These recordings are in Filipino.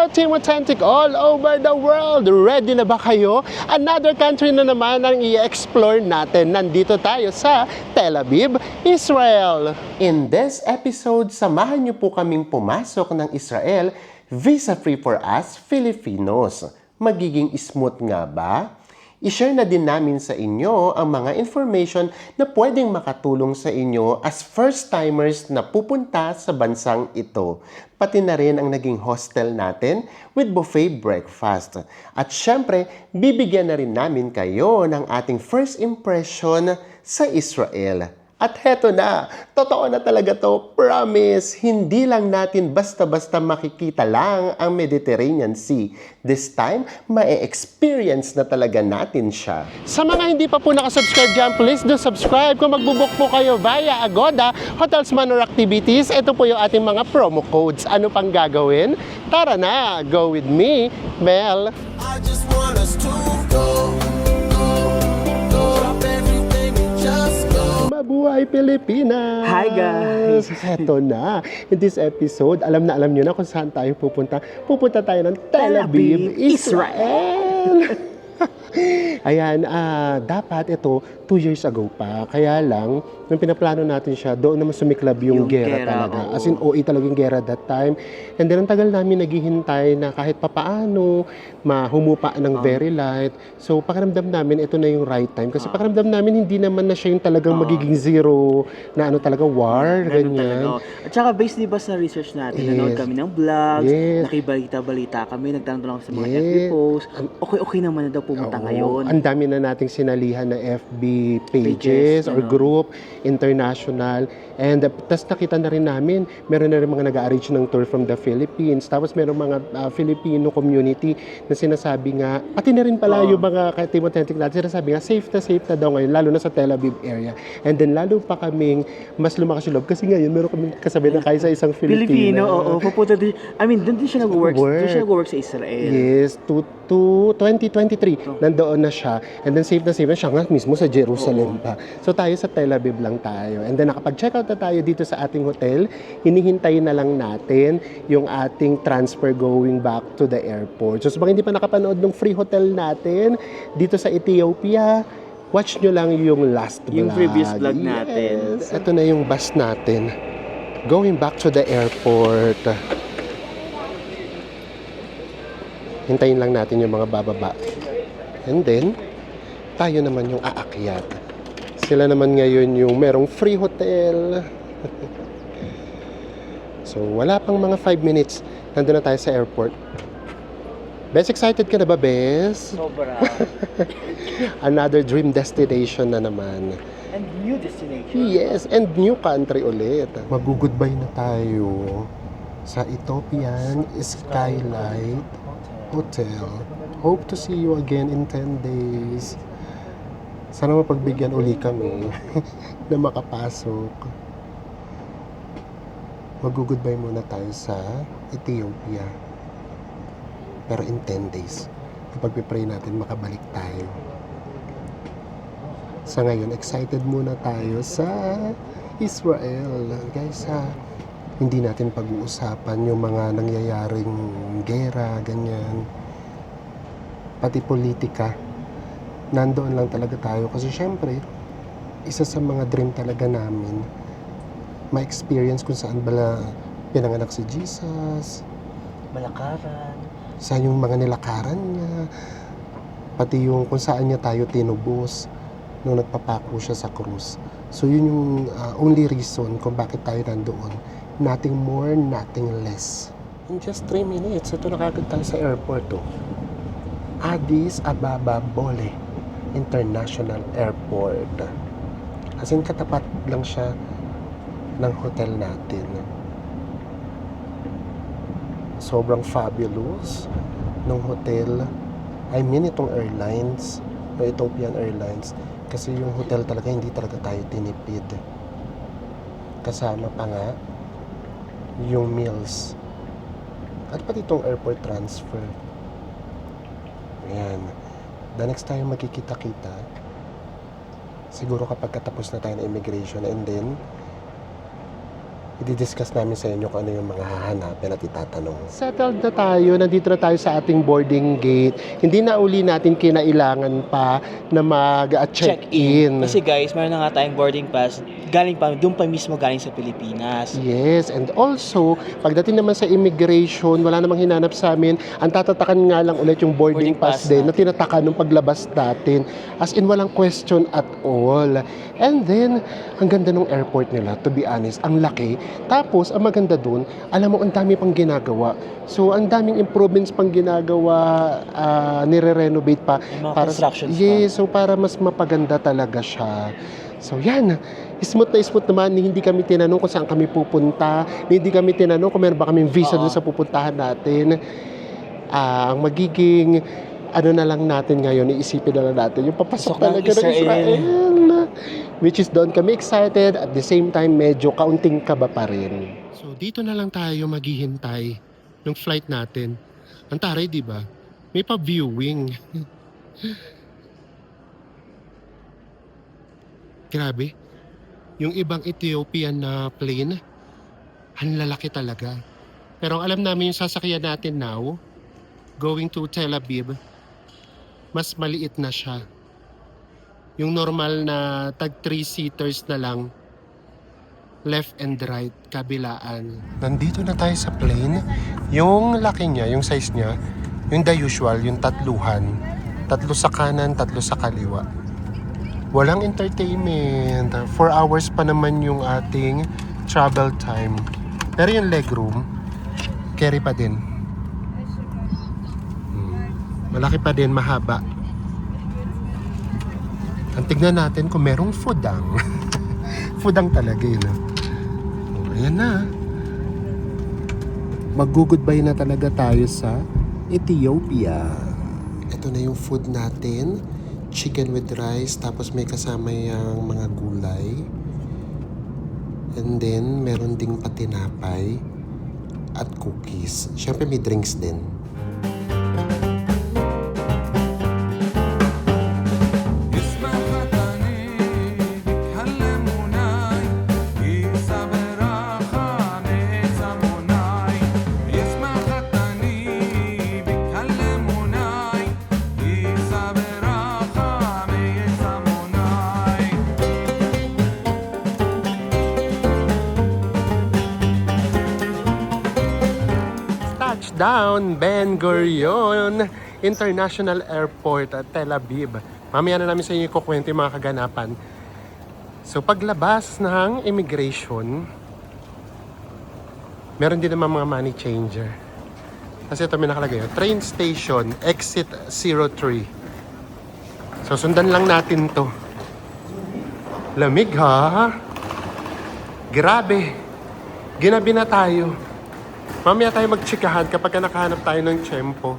Hello Team Authentic all over the world! Ready na ba kayo? Another country na naman ang i-explore natin. Nandito tayo sa Tel Aviv, Israel. In this episode, samahan niyo po kaming pumasok ng Israel, visa-free for us Filipinos. Magiging smooth nga ba? I-share na din namin sa inyo ang mga information na pwedeng makatulong sa inyo as first-timers na pupunta sa bansang ito. Pati na rin ang naging hostel natin with buffet breakfast. At syempre, bibigyan na rin namin kayo ng ating first impression sa Israel. At heto na, totoo na talaga to, promise, hindi lang natin basta-basta makikita lang ang Mediterranean Sea. This time, ma-experience na talaga natin siya. Sa mga hindi pa po nakasubscribe dyan, please do subscribe. Kung magbubook po kayo via Agoda, Hotels Man or Activities, ito po yung ating mga promo codes. Ano pang gagawin? Tara na, go with me, Mel. I just want us to go. Drop everything and just go. Mabuhay Pilipinas! Hi guys! Eto na, in this episode, alam nyo na kung saan tayo pupunta. Pupunta tayo ng Tel Aviv, Israel! Ayan, dapat ito 2 years ago pa. Kaya lang, nung pinaplano natin siya, doon naman sumiklab yung gera talaga. oo. As in, OA talaga yung gera that time. And then, ang tagal namin naghihintay na kahit papaano, mahumupa ng very light. So, pakiramdam namin, ito na yung right time. Kasi pakiramdam namin, hindi naman na siya yung talagang magiging zero na ano talaga, war, Ganun ganyan. talaga. At saka based di ba sa research natin, Yes. nanood kami ng vlogs, Yes. nakibalita-balita kami, nagtanong sa mga Yes. FB posts, okay na daw pumunta Oo, ngayon. ang dami na nating sinalihan na FB pages or ano. group, international. And tas nakita na rin namin, meron na rin mga nag-arrange ng tour from the Philippines. Tapos meron mga Filipino community na sinasabi nga, pati na rin pala yung mga Team Authentic natin, sinasabi nga, safe na daw ngayon, lalo na sa Tel Aviv area. And then lalo pa kaming mas lumakas yung loob. Kasi ngayon, meron kaming kasabay na kayo sa isang Filipino, oo, pupunta din. I mean, doon din siya nag-work. Doon siya nag-work sa Israel. Yes, to 2023, nandoon na siya. And then safe na siya nga mismo sa Jerusalem pa. So tayo sa Tel Aviv lang tayo. And then nakapag-check out na tayo dito sa ating hotel. Hinihintay na lang natin yung ating transfer going back to the airport. So sa mga hindi pa nakapanood ng free hotel natin dito sa Ethiopia, watch nyo lang yung last vlog. Yung previous vlog natin. Yes, ito na yung bus natin. Going back to the airport. Hintayin lang natin yung mga bababa. And then, tayo naman yung aakyat. Sila naman ngayon yung merong free hotel. So, wala pang mga 5 minutes. Nandun na tayo sa airport. Bes, excited ka na ba, Bes? Sobra. Another dream destination na naman. And new destination. Yes, and new country ulit. Mag-goodbye na tayo sa Ethiopian Skylight Hotel. Hope to see you again in 10 days. Sana mapagbigyan uli kami na makapasok. Mag-goodbye muna tayo sa Ethiopia. Pero in 10 days, pagpipray natin makabalik tayo. Sa ngayon, excited muna tayo sa Israel. Guys, hindi natin pag-uusapan yung mga nangyayaring gera, ganyan. Pati politika. Nandoon lang talaga tayo. Kasi syempre, isa sa mga dream talaga namin, ma-experience kung saan bala pinanganak si Jesus, Malakaran. sa yung mga nilakaran niya, pati yung kung saan niya tayo tinubos nung nagpapako siya sa krus. So yun yung only reason kung bakit tayo nandoon. Nothing more, nothing less. In just 3 minutes, ito nakagad tayo sa airport. Addis Ababa Bole International Airport. As in, katapat lang siya ng hotel natin. Sobrang fabulous ng hotel. I mean, itong airlines, Ethiopian Airlines, kasi yung hotel talaga, hindi talaga tayo tinipid. Kasama pa nga yung meals. At pati itong airport transfer. Ayan. The next time magkikita-kita, siguro kapag katapos na tayo ng immigration, and then i-discuss namin sa inyo kung ano yung mga hahanapin at itatanong. Settled na tayo, nandito na tayo sa ating boarding gate. Hindi na uli natin kinailangan pa na mag-check-in. Kasi guys, meron na nga tayong boarding pass. Doon pa mismo galing sa Pilipinas. Yes, and also, pagdating naman sa immigration, wala namang hinanap sa amin. Ang tatatakan nga lang ulit yung boarding pass din na tinataka nung paglabas natin. As in, walang question at all. And then, ang ganda ng airport nila, to be honest, ang laki. Tapos, ang maganda dun, alam mo, ang dami pang ginagawa. So, ang daming improvements pang ginagawa, nire-renovate pa. Yung mga constructions pa. Yes, so para mas mapaganda talaga siya. So, yan. Smooth na smooth naman. Hindi kami tinanong kung saan kami pupunta. Hindi kami tinanong kung meron ba kaming visa doon sa pupuntahan natin. Ang magiging ano na lang natin ngayon, iisipin na lang natin yung papasok Pasok ng talaga ng Israel. Israel. Which is doon kami excited. At the same time, medyo kaunting kaba pa rin. So, dito na lang tayo maghihintay ng flight natin. Ang taray, di ba? May pa-viewing. Grabe. Yung ibang Ethiopian na plane, ang lalaki talaga. Pero ang alam namin yung sasakyan natin now, going to Tel Aviv, mas maliit na siya. Yung normal na tag 3-seaters na lang, left and right, kabilaan. Nandito na tayo sa plane. Yung laki niya, yung size niya, yung the usual, yung tatluhan. Tatlo sa kanan, tatlo sa kaliwa. Walang entertainment. 4 hours pa naman yung ating travel time. Pero yung legroom, carry pa din. Malaki pa din, mahaba. Ang tignan natin kung merong fudang. Fudang talaga yun. Ayan na. Mag-goodbye na talaga tayo sa Ethiopia. Ito na yung food natin. Chicken with rice, tapos may kasama yung mga gulay. And then, meron ding patinapay at cookies. Siyempre may drinks din. اسمع خطاني بيكلموناي يصبر خامي زموناي اسمع خطاني بيكلموناي يصبر خامي زموناي Touchdown, Ben Gurion International Airport at Tel Aviv. Mamaya na namin sa inyo ikukwento yung mga kaganapan. So paglabas ng immigration, meron din naman mga money changer. Kasi ito may nakalagay, train station, exit 03. So sundan lang natin to. Lamig ha? Grabe. Ginabi na tayo. Mamaya tayo magtsikahan kapag nakahanap tayo ng tiyempo.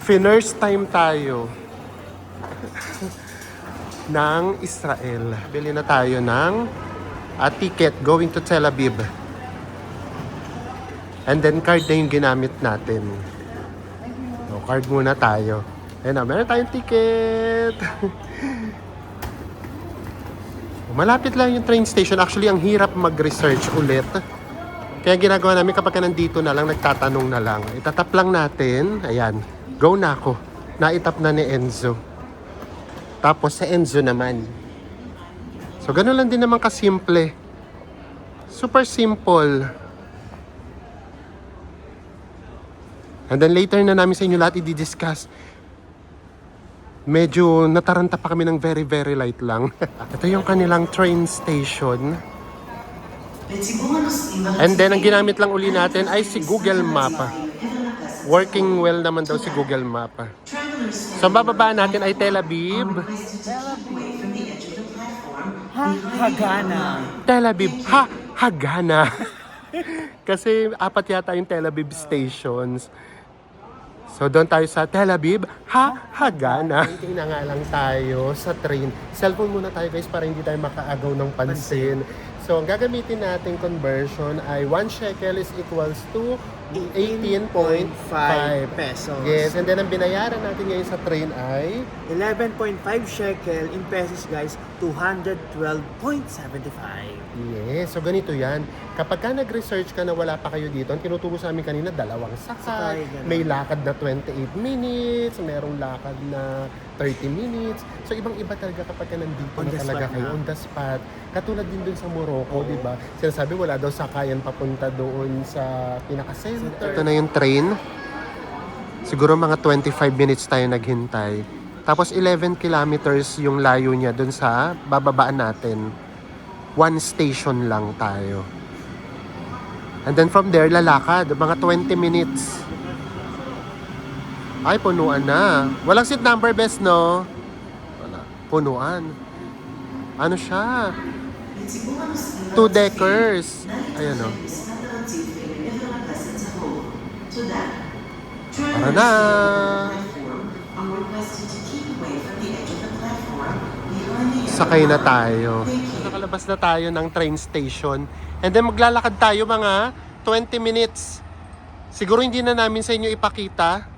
First time tayo ng Israel. Bili na tayo ng ticket going to Tel Aviv. And then card na yung ginamit natin. So, card muna tayo. Ayun na, meron tayong ticket. Malapit lang yung train station. Actually, ang hirap mag-research ulit. Kaya ginagawa namin kapag nandito na lang, nagtatanong na lang. Itatap lang natin. Ayan. Go na ako. Naitap na ni Enzo. Tapos sa Enzo naman. So, ganun lang din naman kasimple. Super simple. And then later na namin sa inyo lahat i-discuss. Medyo nataranta pa kami ng very, very light lang. Ito yung kanilang train station. And then, ang ginamit lang uli natin ay si Google Map. Working well naman daw si Google Map. So, ang bababa natin ay Tel Aviv. Hagana. Tel Aviv. Hagana. Kasi 4 yata yung Tel Aviv stations. So, doon tayo sa Tel Aviv, Hagana. Waiting na nga lang tayo sa train. Cellphone muna tayo guys para hindi tayo makaagaw ng pansin. So, ang gagamitin nating conversion ay 1 shekel is equals to 18.5 pesos. Yes, and then ang binayaran natin ngayon sa train ay 11.5 shekel in pesos, guys, 212.75. yes. So ganito yan. Kapag ka nag-research ka na wala pa kayo dito, ang tinuturo sa amin kanina, dalawang sakay, Sakay, ganun. may lakad na 28 minutes, merong lakad na 30 minutes. So ibang-iba talaga kapag ka nandito On na the talaga spot kayo, na. on the spot. Katulad din dun sa Morocco, di ba? Sinasabi wala daw sakayan papunta doon sa pinaka-center. Ito na yung train. Siguro mga 25 minutes tayo naghintay. Tapos 11 kilometers yung layo niya dun sa bababaan natin. One station lang tayo. And then from there, lalakad. Mga 20 minutes. Ay, punuan na. Walang seat number, best, no? Wala. Punuan. Ano siya? 2-deckers. Ayan, no? Tara na! Sakay na tayo. Nakalabas na tayo ng train station. And then maglalakad tayo mga 20 minutes. Siguro hindi na namin sa inyo ipakita.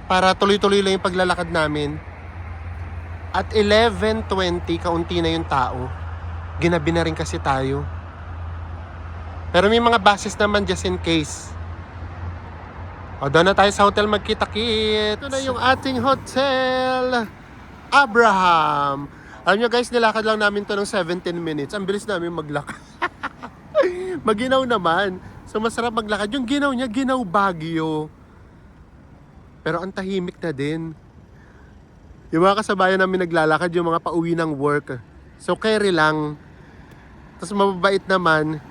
Para tuloy-tuloy lang yung paglalakad namin. At 11:20, kaunti na yung tao. Ginabi na rin kasi tayo. Pero may mga buses naman just in case. O, doon na tayo sa hotel magkita-kit. Ito na yung ating hotel. Abraham. Alam nyo guys, nilakad lang namin to ng 17 minutes. Ang bilis namin maglakad. Maginaw naman. So masarap maglakad. Yung ginaw niya, ginaw Baguio. Pero ang tahimik na din. Yung mga kasabayan namin naglalakad, yung mga pauwi ng work. So carry lang. Tapos mababait naman.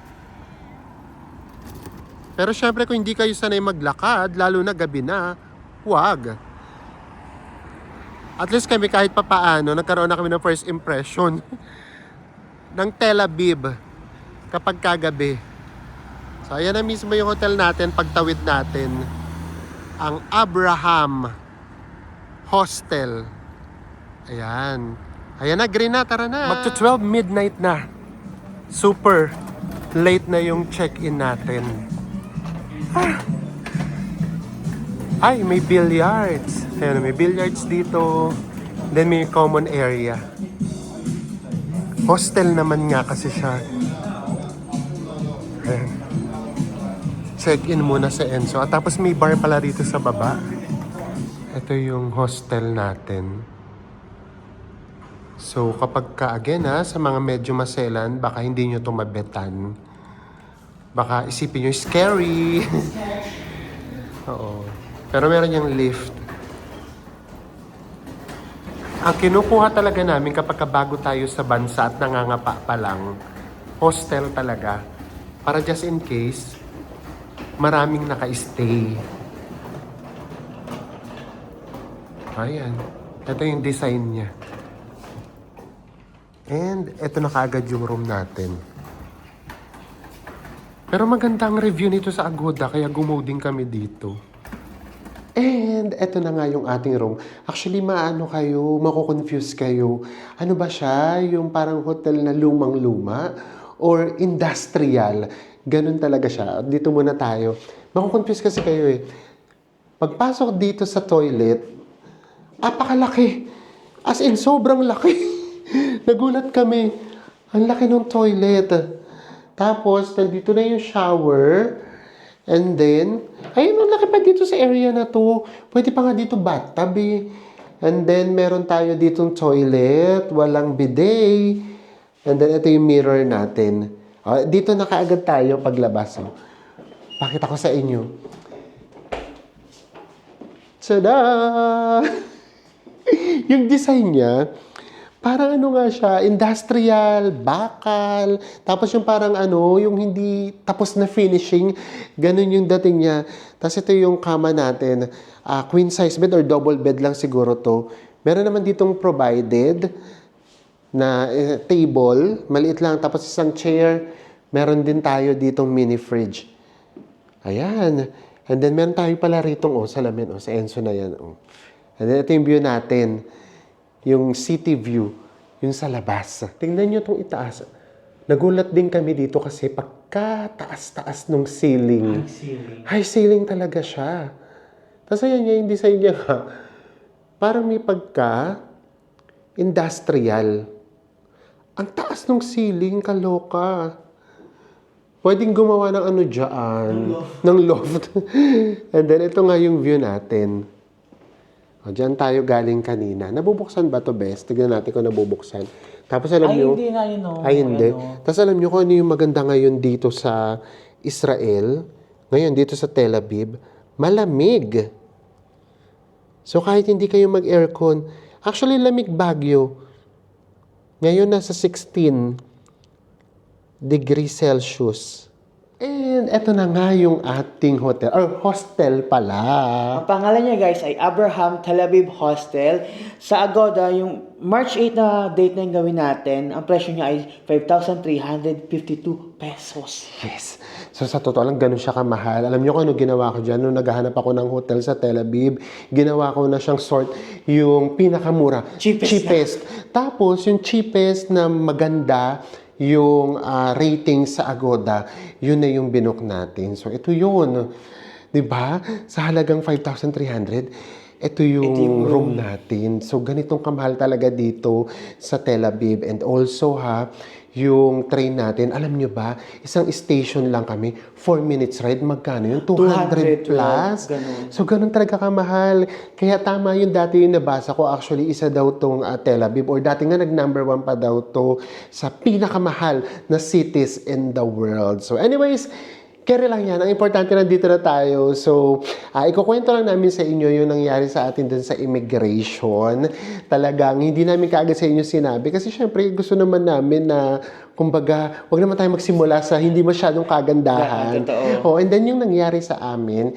Pero syempre kung hindi kayo sanay maglakad, lalo na gabi na, huwag. At least kami kahit papaano, nagkaroon na kami ng first impression ng Tel Aviv kapag kagabi. So ayan na mismo yung hotel natin, pagtawid natin. Ang Abraham Hostel. Ayan. Ayan na, green na, tara na. Magto-12 midnight na. Super late na yung check-in natin. Ay, may billiards. Ayan, may billiards dito. Then may common area. Hostel naman nga kasi siya. Ayan. Check-in muna sa Enzo. At tapos may bar pala dito sa baba. Ito yung hostel natin. So, kapag ka, again sa mga medyo maselan, baka hindi nyo ito mabetan. Baka isipin nyo, scary. Oo. Pero meron yung lift. Ang kinukuha talaga namin kapag bago tayo sa bansa at nangangapa pa lang, hostel talaga. Para just in case, maraming naka-stay. Ayan. Ito yung design niya. And ito na kaagad yung room natin. Pero maganda ang review nito sa Agoda, kaya gumoding kami dito. And eto na nga yung ating room. Actually, mako-confuse kayo. Ano ba siya? Yung parang hotel na lumang-luma? Or industrial? Ganun talaga siya. Dito muna tayo. Mako-confuse kasi kayo eh. Pagpasok dito sa toilet, apakalaki. As in, sobrang laki. Nagulat kami. Ang laki ng toilet. Tapos, nandito na yung shower. And then, ayun, ang laki pa dito sa area na to. Pwede pa nga dito bathtub eh. And then, meron tayo ditong toilet. Walang bidet. And then, ito yung mirror natin. Dito na kaagad tayo paglabas. Pakita ko sa inyo. Tada! Yung design niya, parang ano nga siya, industrial, bakal, tapos yung parang yung hindi tapos na finishing, ganun yung dating niya. Tapos ito yung kama natin, queen size bed or double bed lang siguro to. Meron naman ditong provided na table, maliit lang, tapos isang chair, meron din tayo ditong mini fridge. Ayan. And then meron tayo pala ritong salamin, sa Enzo na yan. And then ito yung view natin. Yung city view, yung sa labas. Tingnan nyo itong itaas. Nagulat din kami dito kasi napakataas-taas nung ceiling. Ceiling. High ceiling talaga siya. Tapos ayan niya, yung design niya nga, parang may pagka-industrial. Ang taas nung ceiling, kaloka. Pwedeng gumawa ng ano dyan. Ng loft. And then, ito nga yung view natin. O, dyan tayo galing kanina. Nabubuksan ba to, Bes? Tignan natin kung nabubuksan. Tapos alam nyo... Hindi nga yun, no? Ay, hindi. Tapos alam nyo kung ano yung maganda ngayon dito sa Israel. Ngayon, dito sa Tel Aviv. Malamig. So, kahit hindi kayo mag-aircon, actually, lamig Baguio. Ngayon, nasa 16 degrees Celsius. And eto na nga yung ating hotel, or hostel pala. Ang pangalan niya guys ay Abraham Tel Aviv Hostel. Sa Agoda, yung March 8 na date na yung gawin natin, ang presyo niya ay 5,352 pesos. Yes. So sa totoo lang, ganun siya kamahal. Alam niyo kung ano ginawa ko dyan? Nung naghahanap ako ng hotel sa Tel Aviv, ginawa ko na siyang sort yung pinakamura. Cheapest. Tapos yung cheapest na maganda, yung rating sa Agoda, yun na yung binook natin. So, ito yun. Diba? Sa halagang 5,300, ito yung room natin. So, ganitong kamahal talaga dito sa Tel Aviv. And also, yung train natin, alam nyo ba, isang station lang kami, 4 minutes ride, magkano yun? 200 plus. Ganun. So, ganun talaga kamahal. Kaya tama yung dati yung nabasa ko. Actually, isa daw tong Tel Aviv, or dati nga nag-number 1 pa daw to sa pinakamahal na cities in the world. So, anyways, kaya lang yan. Ang importante, nandito na tayo. So, ikukwento lang namin sa inyo yung nangyari sa atin dun sa immigration. Talagang hindi namin kaagad sa inyo sinabi. Kasi syempre, gusto naman namin na, kumbaga, wag naman tayo magsimula sa hindi masyadong kagandahan. Totoo. And then yung nangyari sa amin,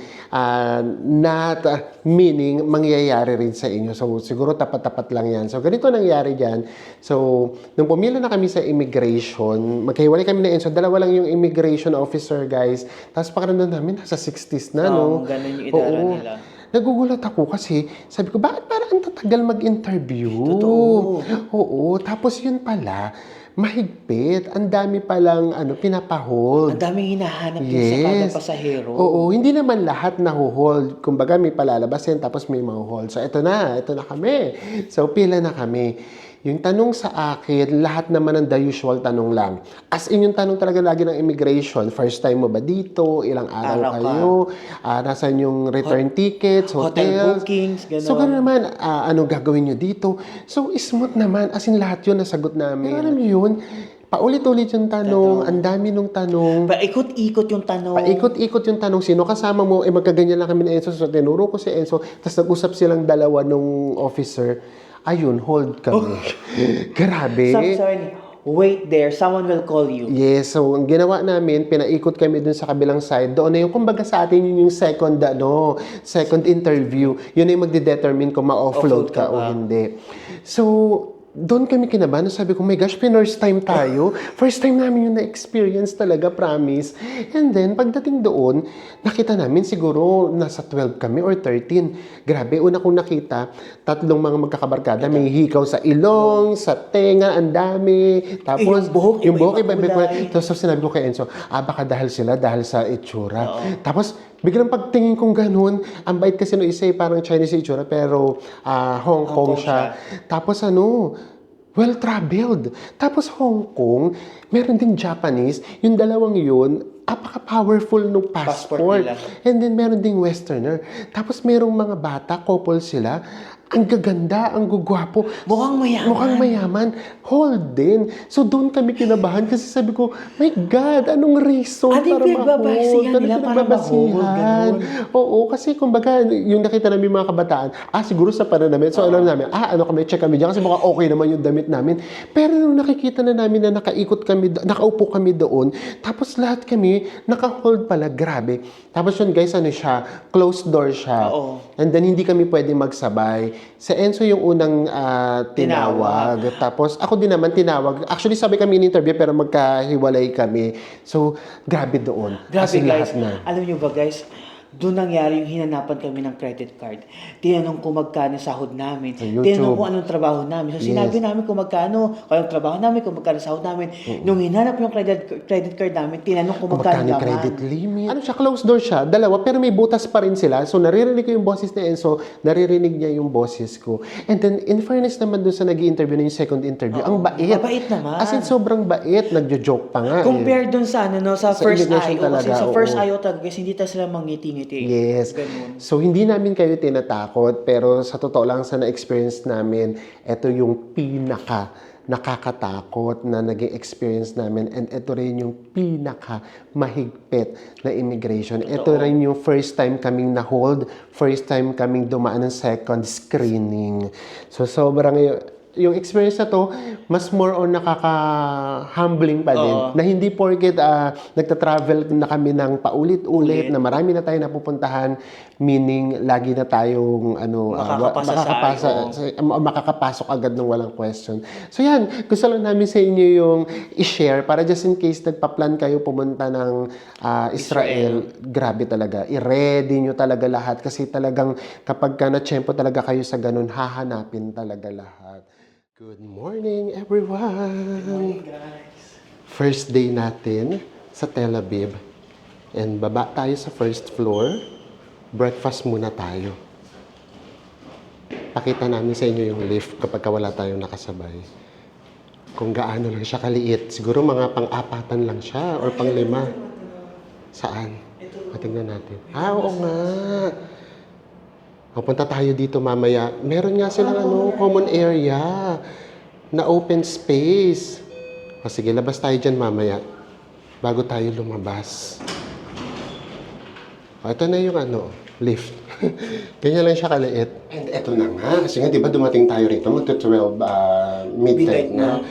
not meaning mangyayari rin sa inyo. So, siguro tapat-tapat lang yan. So, ganito nangyari dyan. So, nung pumila na kami sa immigration, magkahiwalay kami na Enzo. Dalawa lang yung immigration officer, guys. Tapos pakiramdam namin, nasa 60s na, no? Ganun yung idara nila. Nagugulat ako kasi sabi ko, bakit parang ang tatagal mag-interview? Totoo. Oo. Tapos yun pala, mahigpit. Ang dami palang pinapahold. Ang daming hinahanap din sa kada pasahero. Oo, hindi naman lahat nahuhold. Kumbaga may palalabasin tapos may mahuhold. So ito na kami. So pila na kami. Yung tanong sa akin, lahat naman ng the usual tanong lang. As in yung tanong talaga lagi ng immigration, first time mo ba dito? Ilang araw kayo? Nasaan yung return tickets, Hotel hotels? bookings, gano'n. So gano'n naman, anong gagawin nyo dito? So smooth naman, as in lahat yun nasagot namin. Pero alam nyo yun, paulit-ulit yung tanong, ang dami nung tanong. Paikot-ikot yung tanong. Paikot-ikot yung tanong, sino kasama mo? Magkaganyan lang kami ni Enzo. So, tinuro ko si Enzo. Tapos nag-usap silang dalawa nung officer. Ayun, hold kami. Grabe. Sorry, wait there. Someone will call you. Yes, so ang ginawa namin, pinaikot kami dun sa kabilang side. Doon na yung, kumbaga sa atin, yun yung second interview. Yun na yung magde-determine kung ma-offload ka o hindi. So, doon kami kinabahan. Sabi ko, my gosh, first time tayo. First time namin yung na-experience talaga, promise. And then, pagdating doon, nakita namin siguro nasa 12 kami or 13. Grabe, una kong nakita, tatlong mga magkakabarkada. May hikaw sa ilong, sa tenga, ang dami. Tapos, Yung buhok, iba-iba. kulay. Tapos sinabi ko kay Enzo, baka dahil sa itsura. Tapos, biglang pagtingin kong ganun, ang bait kasi no isa parang Chinese itsura, pero Hong Kong siya. Tapos well-traveled. Tapos Hong Kong, meron ding Japanese. Yung dalawang yun, apaka-powerful ng passport. nila. And then meron ding Westerner. Tapos merong mga bata, couple sila. Ang gaganda, ang gugwapo. Mukhang mayaman. Mukhang mayaman. Hold din. So doon kami kinabahan kasi sabi ko, my God, anong reason Ano yung para pinagbabasihan ma-hold? nila para pinagbabasihan? Oo, kasi kumbaga, yung nakita namin mga kabataan, siguro sa pananamit. So alam namin, kami, check kami dyan kasi mukhang okay naman yung damit namin. Pero nung nakikita na namin na nakaupo kami doon, tapos lahat kami, naka-hold pala, grabe. Tapos yun guys, siya, closed door siya. Oo. And then hindi kami pwede magsabay. Sa Enzo yung unang tinawag. Tapos ako din naman tinawag. Actually sabi kami in-interview pero magkahiwalay kami. So grabe doon. Grabe Kasi guys. lahat na. Alam nyo ba guys, doon nangyari yung hinanapan kami ng credit card. Tinanong kung magkano sahod namin. Sa YouTube. Tinanong kung anong trabaho namin. So Yes. sinabi namin kung magkano, kung anong trabaho namin, kung magkano sahod namin. Nung hinanap yung credit card namin, tinanong kung magkano Magkano laman. credit limit? Ano siya, closed door siya, dalawa, pero may butas pa rin sila. So, naririnig ko yung boses ni Enzo, naririnig niya yung boses ko. And then, in fairness naman dun sa nag-i-interview na yung second interview, ang bait. Mabait naman. As in, sobrang bait. Nagjo-joke pa nga. Compare dun sa sa Sa first immigration IO. Kasi talaga, sa first oo. IO talaga, kasi hindi sila mangiti-ngiti. Yes. Ganun. So, hindi namin kayo tinatakot, pero sa totoo lang sa na-experience namin, ito yung nakakatakot na naging experience namin, and ito rin yung mahigpit na immigration. Ito rin yung first time kaming na-hold, first time kaming dumaan ng second screening. So, sobrang yung experience na to, mas more on nakaka-humbling pa din. Oo. Na hindi porket nagta-travel na kami ng paulit-ulit, na marami na tayo napupuntahan, meaning lagi na tayong makakapasok agad ng walang question. So yan, gusto lang namin sa inyo yung i-share para just in case nagpa-plan kayo pumunta ng Israel. Grabe talaga. I-ready nyo talaga lahat kasi talagang kapag ka na-tsempo talaga kayo sa ganun, hahanapin talaga lahat. Good morning, everyone! First day natin sa Tel Aviv. And baba tayo sa first floor. Breakfast muna tayo. Pakita namin sa inyo yung lift kapag wala tayong nakasabay. Kung gaano lang siya kaliit. Siguro mga pang-apatan lang siya or pang-lima. Saan? Tingnan natin. Oo nga. Punta tayo dito mamaya. Meron nga silang common area na open space. Sige, labas tayo dyan mamaya bago tayo lumabas. Ito na yung lift. Ganyan lang siya kaliit. And eto na nga. Kasi nga, di ba dumating tayo rito magto-12 midnight na.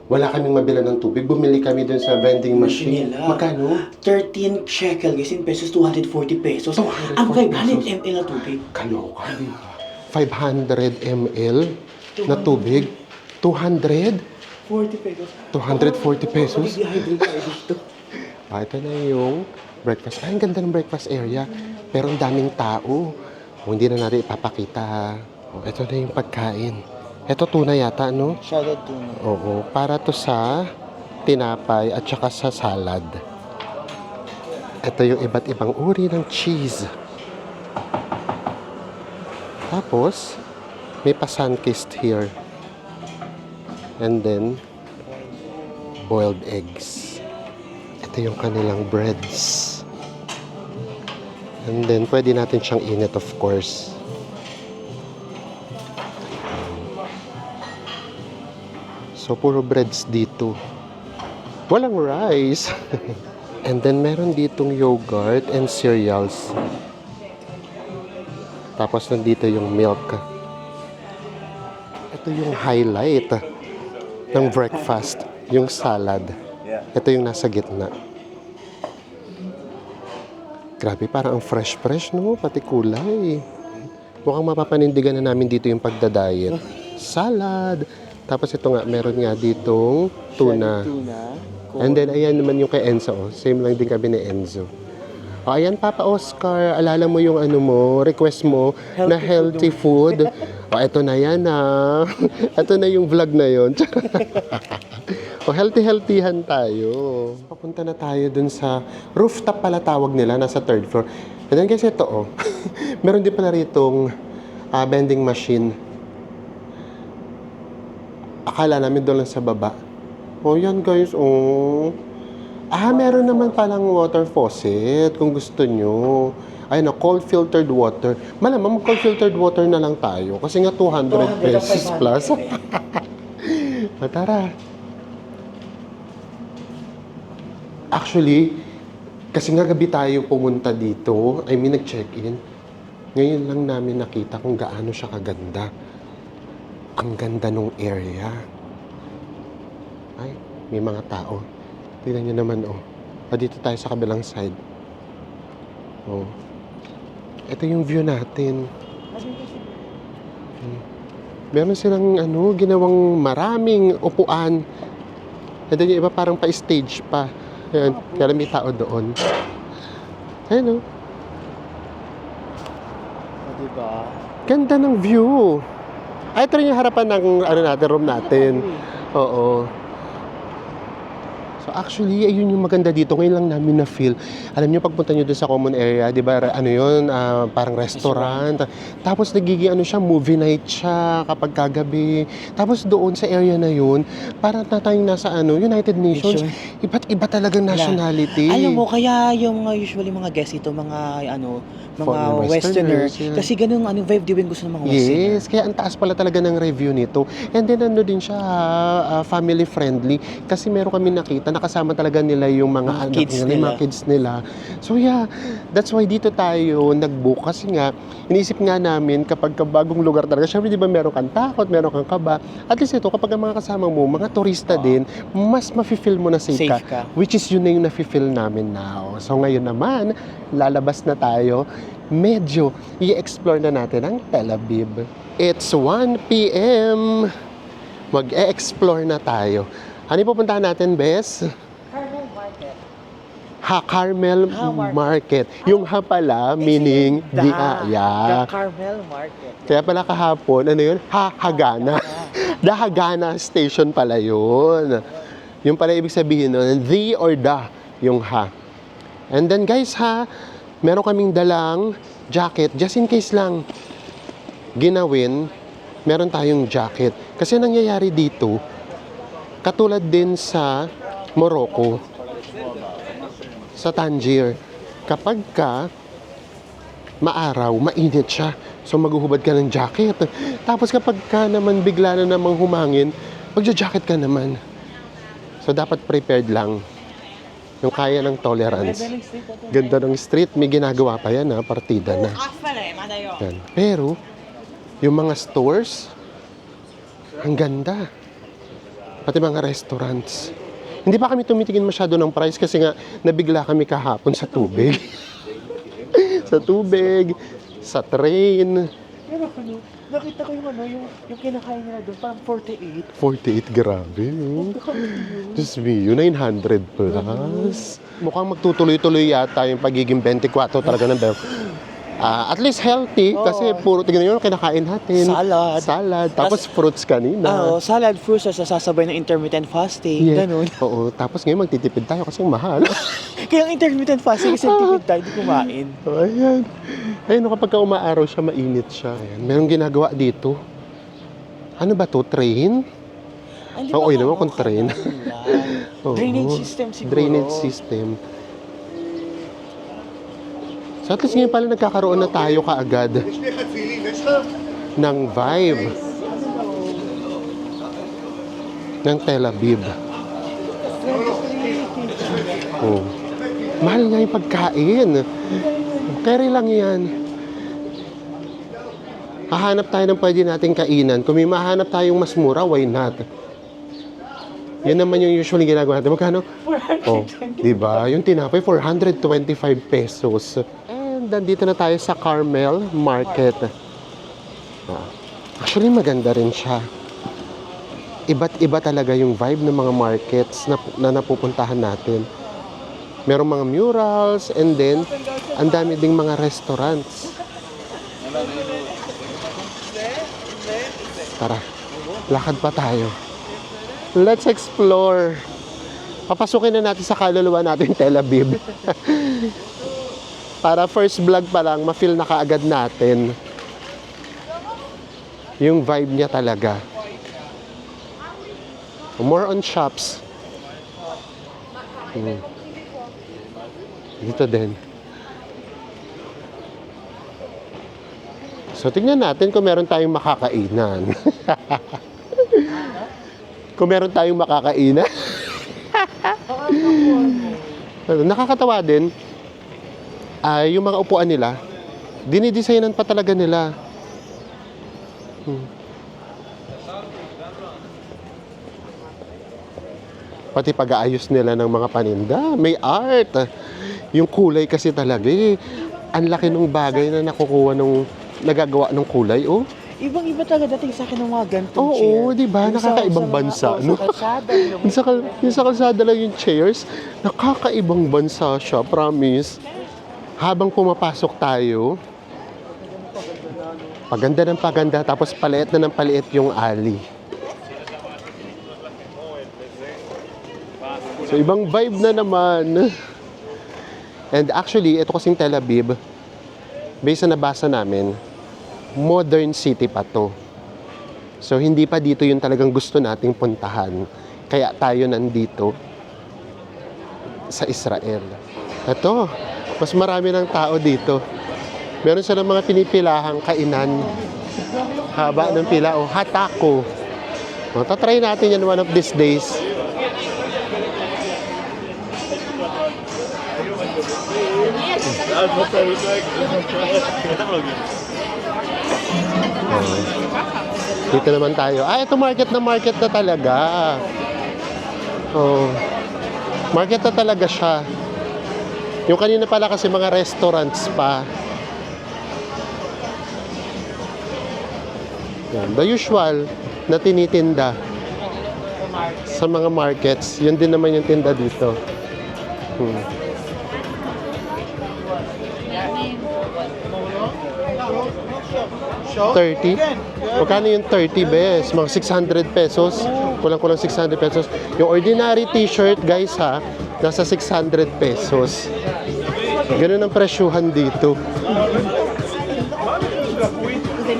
Wala kaming mabila ng tubig. Bumili kami dun sa vending machine. Nila. Magkano? 13 shekel, guys, in pesos, 240 pesos. Ang 500 ml na tubig. Kaloka, di ba? 500 ml na tubig. 200? 40 pesos. 240 pesos? Dehydrate tayo dito. Ito na yung breakfast. Ang ganda ng breakfast area. Pero ang daming tao. Hindi na natin ipapakita. Ito na yung pagkain. Ito tuna yata, no? Shallot tuna. Oo. Para to sa tinapay at saka sa salad. Ito yung iba't ibang uri ng cheese. Tapos, may pa-sunkissed here. And then, boiled eggs. Ito yung kanilang breads. And then, pwede natin siyang init, of course. So, puro breads dito. Walang rice. And then, meron ditong yogurt and cereals. Tapos, nandito yung milk. Ito yung highlight ng breakfast. Yung salad. Ito yung nasa gitna. Grabe, parang ang fresh-fresh, no? Pati kulay. Mukhang mapapanindigan na namin dito yung pagdadiet. Salad. Tapos ito nga, meron nga ditong tuna. And then, ayan naman yung kay Enzo. Same lang din kami ni Enzo. Ayan, Papa Oscar. Alala mo yung request mo na healthy food. Ito na yan, Ito na yung vlog na yon. Healthy-healthyhan tayo. Papunta na tayo dun sa rooftop pala tawag nila. Nasa third floor. And then, guys, ito, meron din pala ritong vending machine. Akala namin doon lang sa baba. Yan guys, meron naman palang water faucet kung gusto nyo. Ayun cold filtered water. Malamang cold filtered water na lang tayo. Kasi nga 200 pesos plus. Tara. Actually, kasi nga gabi tayo pumunta dito. Nag-check-in. Ngayon lang namin nakita kung gaano siya kaganda. Ang ganda nung area. Ay, may mga tao. Tingnan nyo naman, dito tayo sa kabilang side. Ito yung view natin. Meron silang, ginawang maraming upuan. Ito yung iba parang pa-stage pa. Ayan, kaya may tao doon. Ayun, Diba? Ganda ng view. Ay, ito rin yung harapan ng room natin. Oo. So actually, ayun yung maganda dito. Ngayon lang namin na-feel. Alam niyo, pagpunta niyo doon sa common area, di ba, parang restaurant. Tapos nagiging movie night siya kapag kagabi. Tapos doon sa area na yun, parang tayong nasa United Nations. Iba't iba talagang nationality. Alam mo, kaya yung usually mga guests ito, mga Foreign Westerner, Westerners, yeah. kasi ganun vibe din gusto ng mga Westerner. Yes, kaya ang taas pala talaga ng review nito. And then din siya, family friendly. Kasi meron kami nakita, nakasama talaga nila yung mga Mga anak kids nila, yung nila. mga kids nila. So yeah, that's why dito tayo nag-book. Kasi nga, iniisip nga namin kapag bagong lugar talaga, syempre di ba meron kang takot, meron kang kaba. At least ito, kapag ang mga kasama mo, mga turista din, mas mafe-feel mo na safe Safe ka. ka. Which is yun na yung nafe-feel namin now. So ngayon naman, lalabas na tayo. Medyo i-explore na natin ang Tel Aviv. It's 1 p.m. Mag-e-explore na tayo. Ano yung pupuntahan natin, Bes? Carmel Market. Carmel Market. Yung ha pala, meaning The yeah. Carmel Market. Kaya pala kahapon, yun? Hagana. The Hagana Station pala yun. Yung pala ibig sabihin nun, the or the, yung ha. And then guys meron kaming dalang jacket, just in case lang ginawin, meron tayong jacket. Kasi nangyayari dito, katulad din sa Morocco, sa Tangier, kapag ka maaraw, mainit siya. So maghuhubad ka ng jacket. Tapos kapag ka naman bigla na namang humangin, magja-jacket ka naman. So dapat prepared lang. Yung kaya ng tolerance. Ganda ng street, may ginagawa pa yan partida na. Yan. Pero, yung mga stores, ang ganda. Pati mga restaurants. Hindi pa kami tumitingin masyado ng price kasi nga nabigla kami kahapon sa tubig. Sa tubig, sa train. Pero nakita ko yung kinakain nila doon, parang 48. 48, grabe. Diyos mio, 900 plus. Mukhang magtutuloy-tuloy yata yung pagiging 24 talaga ng bel. At least healthy kasi puro tingnan nyo kinakain natin. Salad. Tapos fruits kanina. Salad, fruits, sasabay ng intermittent fasting, ganun. Oo, tapos ngayon magtitipid tayo kasi mahal. Kaya ang intermittent fasting kasi tipid tayo, di kumain. Ayan. Ayun, kapag umaaraw siya, mainit siya. Ayan. Merong ginagawa dito. Ano ba to? Train? Oo, yun naman kung train. Oo. Drainage system siguro. Drainage system. So at least ngayon pala nagkakaroon na tayo kaagad ng vibe ng Tel Aviv. Oh. Mahal nga yung pagkain. Carry lang yan. Hahanap tayo ng pwede nating kainan. Kung may mahanap tayong mas mura, why not? Yan naman yung usually ginagawa natin. Magkano? 425. Diba? Yung tinapay, 425 pesos. And nandito na tayo sa Carmel Market. Actually, maganda rin siya. Iba't iba talaga yung vibe ng mga markets na napupuntahan natin. Merong mga murals and then ang dami ding mga restaurants. Tara, lakad pa tayo. Let's explore. Papasukin na natin sa kaluluwa natin Tel Aviv. Para first vlog pa lang, ma-feel na kaagad natin yung vibe niya talaga. More on shops. Dito din. So, tingnan natin kung meron tayong makakainan. Kung meron tayong makakainan. Nakakatawa din, yung mga upuan nila, dinidesignan pa talaga nila. Pati pag-aayos nila ng mga paninda, may art. Yung kulay kasi talaga, ang laki ng bagay na nakukuha nagagawa ng kulay, oh. Ibang-iba talaga dating sa akin ng mga gantong chair. Oo, di ba? Nakakaibang bansa, no? Sa kalsada. Yung sa kalsada lang yung chairs, nakakaibang bansa siya, promise. Habang pumapasok tayo, Paganda ng paganda, tapos paliit na ng paliit yung alley. So, ibang vibe na naman. And actually, ito kasing Tel Aviv, based sa nabasa namin, modern city pa to. So, hindi pa dito yung talagang gusto nating puntahan. Kaya tayo nandito sa Israel. Ito, mas marami ng tao dito. Meron silang mga pinipilahang kainan. Haba ng pila, o hatako. O, tatry natin yan one of these days. Dito naman tayo. Ito market na talaga. Oh. Market na talaga siya. Yung kanina pala kasi mga restaurants pa. Yan. The usual na tinitinda sa mga markets. Yun din naman yung tinda dito. 30? Magkano yung 30 bes? Mga 600 pesos. Kulang-kulang 600 pesos. Yung ordinary t-shirt, guys ha, nasa 600 pesos. Ganun ang presyuhan dito.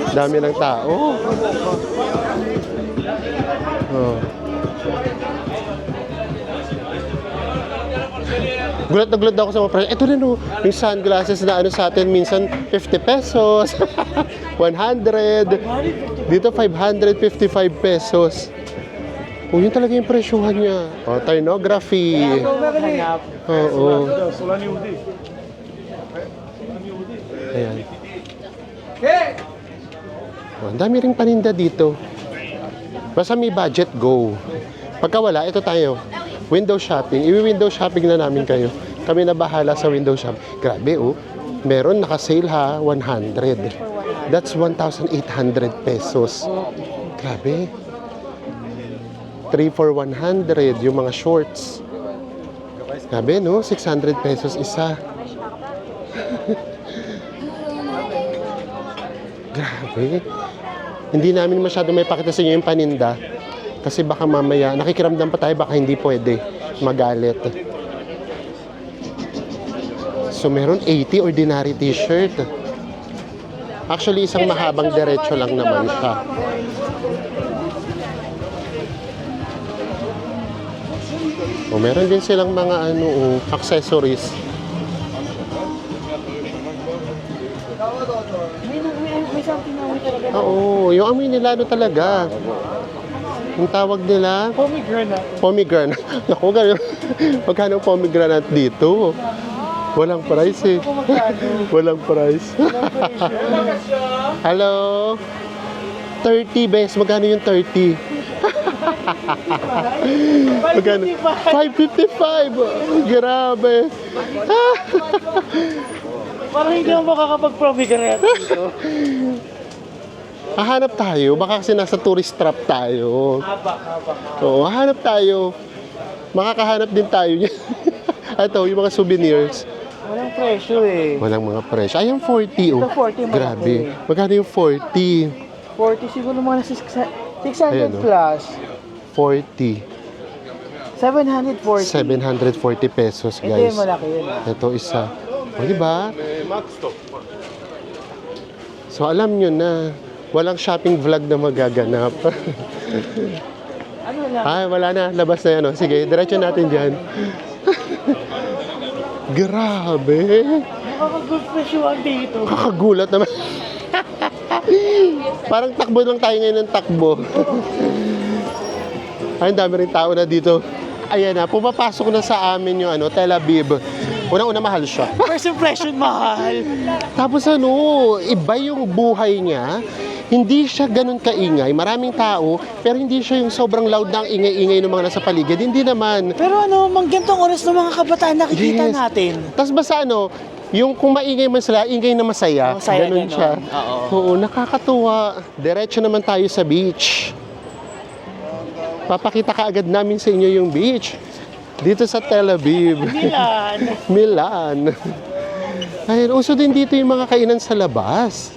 Dami ng tao. Oh. Gulat na gulat ako sa mga presyo. Ito na no, yung sunglasses na ano sa atin, minsan 50 pesos, 100, dito 555 pesos. Oh, yun talaga yung presyuhan niya. Oh, pornography. Oo. Ayan. Oh, ang dami ring paninda dito. Basta may budget, go. Pagka wala, ito tayo. Window shopping. Iwi-window shopping na namin kayo. Kami na bahala sa window shopping. Grabe, oh. Meron naka-sale ha, 100. That's 1,800 pesos. Grabe. 3 for 100, yung mga shorts. Grabe, no? 600 pesos isa. Grabe. Hindi namin masyado may pakita sa inyo yung paninda. Kasi baka mamaya, nakikiramdam pa tayo, baka hindi pwede magalit. So, meron 80 ordinary t-shirt. Actually, isang mahabang diretso lang naman siya. O, meron din silang mga accessories. May something na talaga. Oo, yung amoy nila talaga. Yung tawag nila? Pomegranate. Pomegranate. Naku, magkano ang pomegranate dito? Walang price eh. Walang price. Hello? 30 bes. Magkano yung 30? Magkano? 555. Grabe. Parang hindi ako makakapag-pomegranate dito. Hahanap tayo. Baka kasi nasa tourist trap tayo. Haba. Oo, hahanap tayo. Makakahanap din tayo niya. Ito, yung mga souvenirs. Walang presyo eh. Walang mga presyo. Ay, yung 40 oh. Ito, 40 malaki. Grabe. Magkano yung 40? 40 siguro mga 600 Ayan, oh. plus. 40. 740. 740 pesos, Ito guys. yung malaki yun ah. Ito isa. O, diba? So, alam nyo na, walang shopping vlog na magaganap. Ano lang? Ay, wala na. Labas na yan. Oh. Sige, diretso natin dyan. Grabe. Nakaka-good presyo dito. Kakagulat naman. Parang takbo lang tayo ngayon ng takbo. Ay, ang dami rin tao na dito. Ayan na, pumapasok na sa amin yung Tel Aviv. Unang-una mahal siya. First impression, mahal. Tapos iba yung buhay niya. Hindi siya ganun kaingay. Maraming tao, pero hindi siya yung sobrang loud na ang ingay-ingay ng mga nasa paligid. Hindi naman. Pero gantong oras ng mga kabataan nakikita Yes. natin. Tapos basta yung kung maingay man sila, ingay na masaya. Masaya, ganun ganun. siya. Oo. Oo, nakakatuwa. Diretso naman tayo sa beach. Papakita ka agad namin sa inyo yung beach. Dito sa Tel Aviv. Milan. Milan. Ayun, uso din dito yung mga kainan sa labas.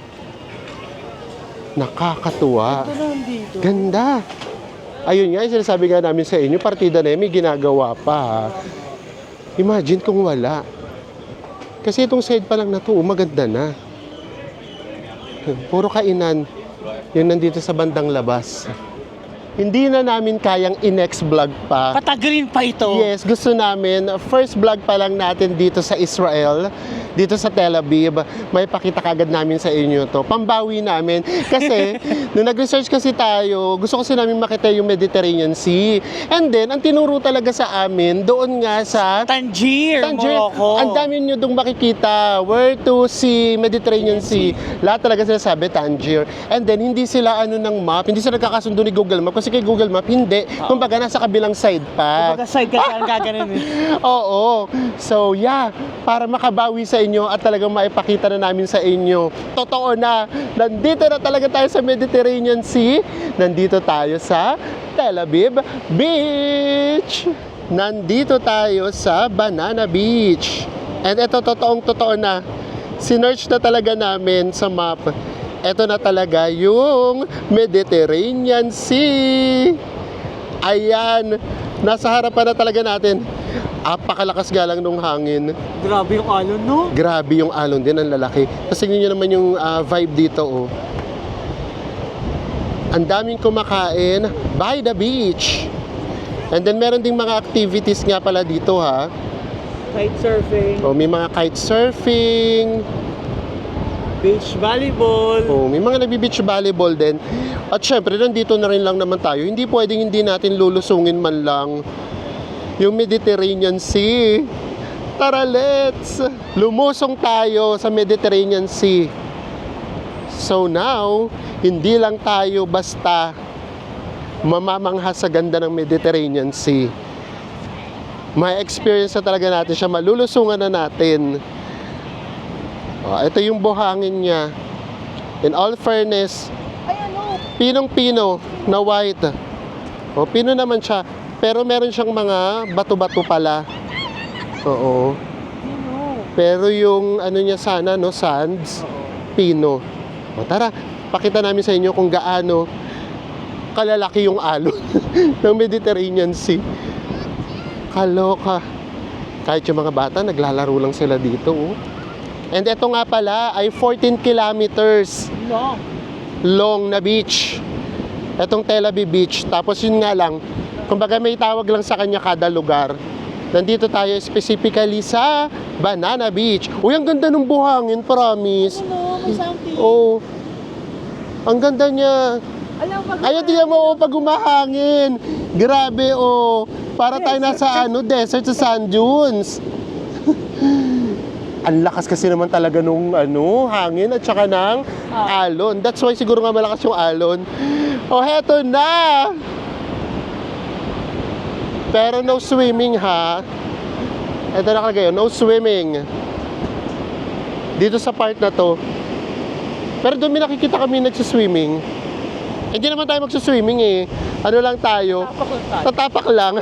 Nakakatuwa. Ito na dito. Ganda. Ayun nga, yung sinasabi nga namin sa inyo, partida na yun, may ginagawa pa. Ha? Imagine kung wala. Kasi itong side pa lang na to, maganda na. Puro kainan. Yung nandito sa bandang labas. Hindi na namin kayang i-next vlog pa. Patagalin pa ito. Yes, gusto namin. First vlog pa lang natin dito sa Israel, dito sa Tel Aviv. May pakita kagad namin sa inyo to. Pambawi namin. Kasi, nung nag-research kasi tayo, gusto kasi namin makita yung Mediterranean Sea. And then, ang tinuro talaga sa amin, doon nga sa Tangier, Morocco. ang dami nyo doon makikita. Where to see Mediterranean Sea. Lahat talaga sinasabi, Tangier. And then, hindi sila ng map. Hindi sila nagkakasundo ni Google Map. Kasi kay Google Map, hindi. Kumbaga, nasa kabilang side pa. Kumbaga side ka saan gaganin eh. Oo. So, yeah. Para makabawi sa inyo at talagang maipakita na namin sa inyo. Totoo na. Nandito na talaga tayo sa Mediterranean Sea. Nandito tayo sa Tel Aviv Beach. Nandito tayo sa Banana Beach. And ito, totoo na. Sinearch na talaga namin sa map. Ito na talaga yung Mediterranean Sea. Ayan. Nasa harapan na talaga natin. Apakalakas nga lang nung hangin. Grabe yung alon, no? Grabe yung alon din, ang lalaki. Tapos tingnan nyo naman yung vibe dito, oh. Ang daming kumakain by the beach. And then meron ding mga activities nga pala dito, ha. Kite surfing, Oh, may mga kite surfing. beach volleyball. Oh, may mga nagbi-beach volleyball din. At syempre, nandito na rin lang naman tayo. Hindi pwedeng hindi natin lulusungin man lang yung Mediterranean Sea. Tara, let's! Lumusong tayo sa Mediterranean Sea. So now, hindi lang tayo basta mamamangha sa ganda ng Mediterranean Sea. May experience na talaga natin siya. Malulusungan na natin. Oh, ito yung buhangin niya. In all fairness, pinong-pino na white. O, pino naman siya. Pero meron siyang mga bato-bato pala. Oo. Pero yung ano niya sana, no, sands, pino. O, tara, pakita namin sa inyo kung gaano kalalaki yung alon ng Mediterranean Sea. Kaloka. Kahit yung mga bata, naglalaro lang sila dito. Oh. And ito nga pala ay 14 kilometers long na beach. Itong Tel Aviv Beach. Tapos yun nga lang, kumbaga may tawag lang sa kanya kada lugar. Nandito tayo specifically sa Banana Beach. Uy, ang ganda ng buhangin, promise. May something. Oh, ang ganda niya. Ayun, tingnan mo, oh, pag umahangin. Grabe, oh. Para tayo nasa desert sa sand dunes. Ang lakas kasi naman talaga nung hangin at saka ng alon. That's why siguro nga malakas yung alon. Oh, heto na! Pero no swimming, ha? Ito nakalagay, no swimming. Dito sa part na to. Pero doon may nakikita kami nagsiswimming. Hindi naman tayo magsiswimming eh. Ano lang tayo? Tatapak lang.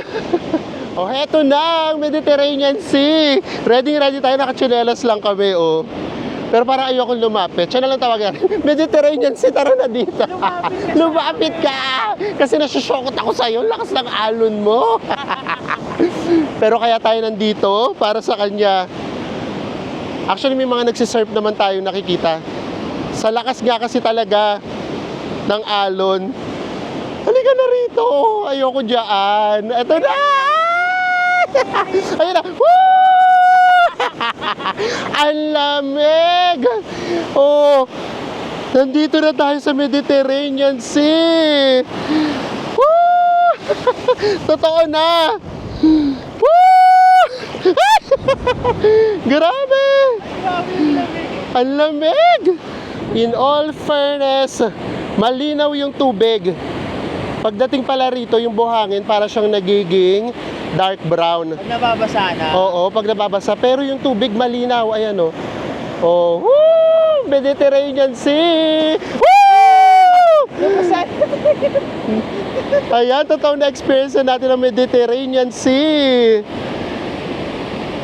Oh, heto na ang Mediterranean Sea. Ready tayo, nakachinelas lang kami, oh. Pero parang ayoko lumapit. Siya na lang tawagan. Mediterranean Sea, tara na dito. Lumapit ka! Kasi nasusyokot ako sa'yo. Lakas ng alon mo. Pero kaya tayo nandito para sa kanya. Actually, may mga nagsisurf naman tayo nakikita. Sa lakas nga kasi talaga ng alon. Halika na rito. Ayoko dyan. Eto na! Ayun na. Woo! Ang lamig! Oh, nandito na tayo sa Mediterranean Sea. Woo! Totoo na. Woo! Grabe! Ang lamig! In all fairness, malinaw yung tubig. Pagdating pala rito, yung buhangin para siyang nagiging dark brown. Pag nababasa na. Oo, pag nababasa. Pero yung tubig malinaw, ayan o. Oh, woo! Mediterranean Sea! Woo! Ayan, totoo na experience na natin ng Mediterranean Sea.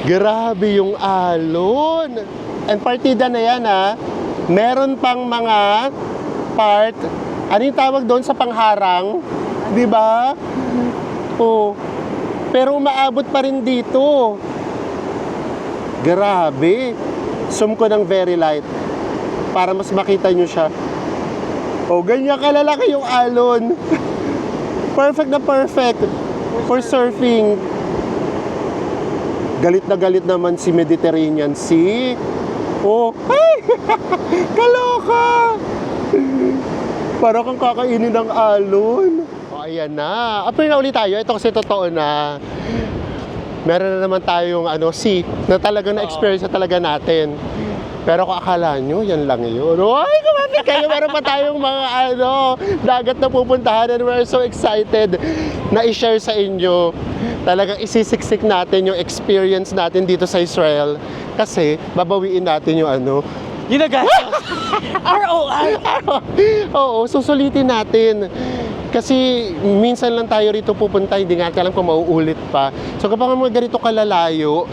Grabe yung alon. And partida na yan, ha. Meron pang mga part. Ano yung tawag doon sa pangharang? Di ba? Oh. Pero umaabot pa rin dito. Grabe. Zoom ko ng very light para mas makita nyo siya. Oh, ganyan kalalaki yung alon. Perfect na perfect for surfing. Galit na galit naman si Mediterranean Sea. Oh, ay! Kaloka! Para kang kakainin ng alon. O, ayan na. Apir na ulit tayo. Ito kasi totoo na. Meron na naman tayong sea na talagang na-experience na talaga natin. Pero kung akala nyo, yan lang yun. Ay, kumapit kayo. Meron pa tayong mga dagat na pupuntahan and we're so excited na i-share sa inyo. Talagang isisiksik natin yung experience natin dito sa Israel. Kasi babawiin natin yung Yun na guys. ROI. Oo, susulitin natin. Kasi minsan lang tayo rito pupunta, hindi nga alam kung mauulit pa. So kapag mga ganito kalalayo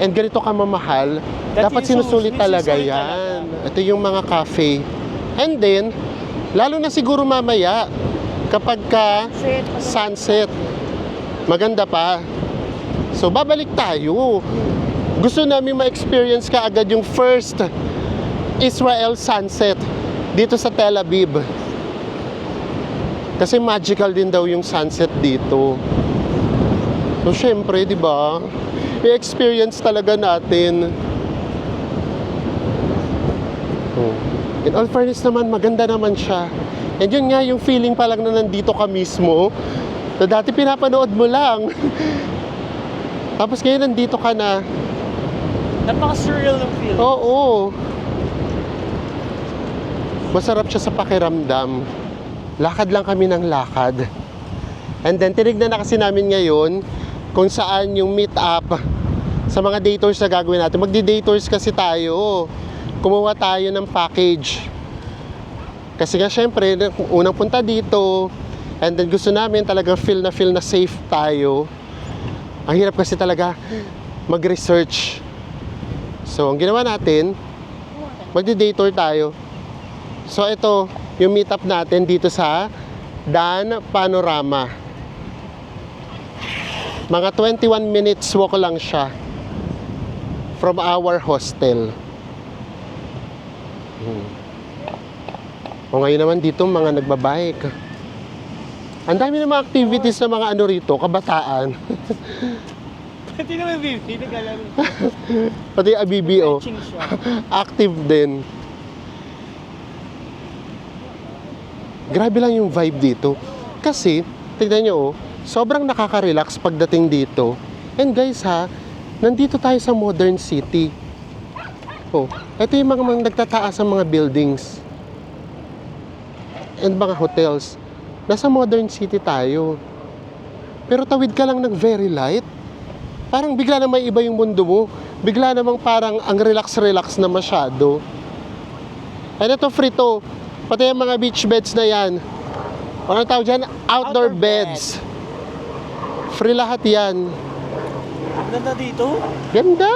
and ganito kamamahal, dapat sinusulit talaga yan. Ito yung mga cafe. And then, lalo na siguro mamaya, kapag sunset, maganda pa. So babalik tayo. Gusto namin ma-experience ka agad yung first Israel sunset dito sa Tel Aviv. Kasi magical din daw yung sunset dito. So syempre, di ba? I-experience talaga natin. In all fairness naman, maganda naman siya. And yun nga, yung feeling pa lang na nandito ka mismo, na dati pinapanood mo lang. Tapos ngayon nandito ka na. Napaka-surreal ng feeling. Oo. Masarap siya sa pakiramdam. Lakad lang kami ng lakad. And then, tinignan na kasi namin ngayon kung saan yung meet up sa mga day tours na gagawin natin. Magdi-day tours kasi tayo. Kumuha tayo ng package. Kasi nga, syempre, unang punta dito. And then, gusto namin talagang feel na safe tayo. Ang hirap kasi talaga mag-research. So, ang ginawa natin, magdi-day tour tayo. So, ito, yung meetup natin dito sa Dan Panorama. Mga 21 minutes walk lang siya from our hostel. O ngayon naman dito, mga nagbabike. Ang dami ng mga activities na mga rito, kabataan. Pati naman BB, nag-alaro. Pati ABBO. Active din. Grabe lang yung vibe dito. Kasi, tignan nyo, sobrang nakaka-relax pagdating dito. And guys nandito tayo sa modern city. Oh, ito yung mga nagtataas ng mga buildings. And mga hotels. Nasa modern city tayo. Pero tawid ka lang ng very light. Parang bigla na may iba yung mundo mo. Bigla namang parang ang relax-relax na masyado. And ito free to. Pati yung mga beach beds na yan. Ano tawag dyan? Outdoor beds. Free lahat yan. Ganda dito. Ganda.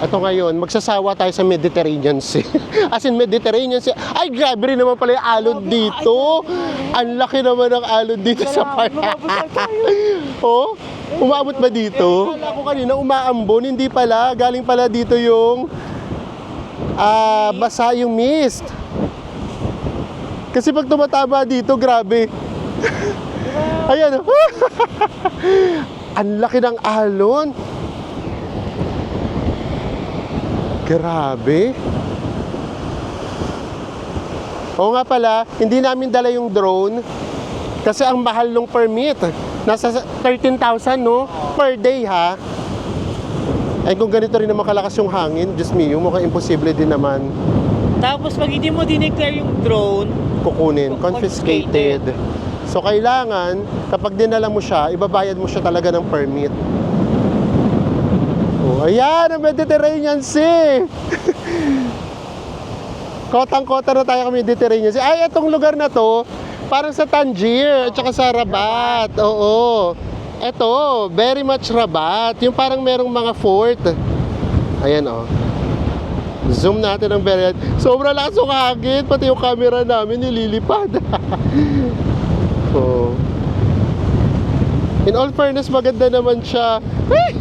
Ito ngayon, magsasawa tayo sa Mediterranean Sea. As in Mediterranean Sea. Ay, grabe rin naman pala yung alon dito. Ang laki naman ng alon dito sa part. Oh, umabot ba dito? Akala ko kanina umaambon. Hindi pala. Galing pala dito yung basa yung mist. Kasi pag tumataba dito, grabe. Ayan. Ang laki ng alon. Grabe. Oo nga pala, hindi namin dala yung drone kasi ang mahal ng permit. Nasa 13,000 per day ha. Ay kung ganito rin naman kalakas yung hangin, Diyos mio, mukhang imposible din naman. Tapos pag hindi mo dineclare yung drone, Kukunin, confiscated. So kailangan, kapag dinala mo siya, ibabayad mo siya talaga ng permit. Oh, ayan, ang Mediterranean Sea! Kotang-kota na tayo kami Mediterranean Sea. Ay, itong lugar na to, parang sa Tangier, at saka sa Rabat. Oo. Ito, very much Rabat. Yung parang merong mga fort. Ayan, oh. Zoom natin ang very. Sobrang lakas ng hangin. Pati yung camera namin nililipad. Oh. In all fairness, maganda naman siya. Ay!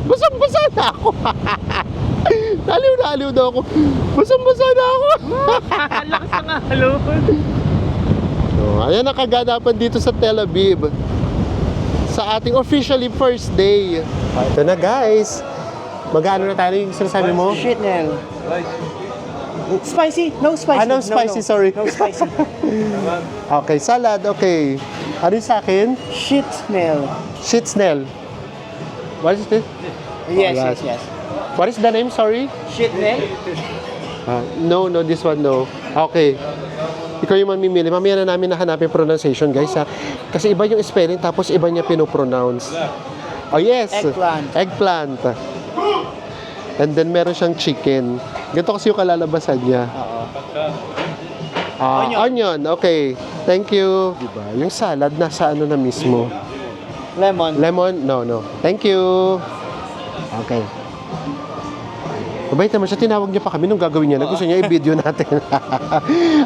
Basang-basa na ako. Naliw daw ako. Basang-basa na ako. Lakas ng alon. Oh, ayan ang kaganapan dito sa Tel Aviv. Sa ating officially first day. Ito na guys. Magkano na tayo yung sinasabi mo? Shit, Nel. Spicy? No spicy. No spicy, sorry. No spicy. Okay, salad, okay. Ano yung sa akin? Shit, Nel. Schnitzel. What is this? Yes. What is the name? Sorry? Shit, Nel. No, this one no. Okay. Ikaw yung mamimili. Mamaya na namin nahanapin pronunciation, guys, ha? Kasi iba yung spelling, tapos iba niya pinopronounce. Oh, yes. Eggplant. And then meron siyang chicken. Ganito kasi yung kalalabasan niya. Onion. Okay. Thank you. Diba? Yung salad, nasa ano na mismo? Lemon. No. Thank you. Okay. Mabait naman siya. Tinawag niya pa kami nung gagawin niya. Gusto niya i-video natin.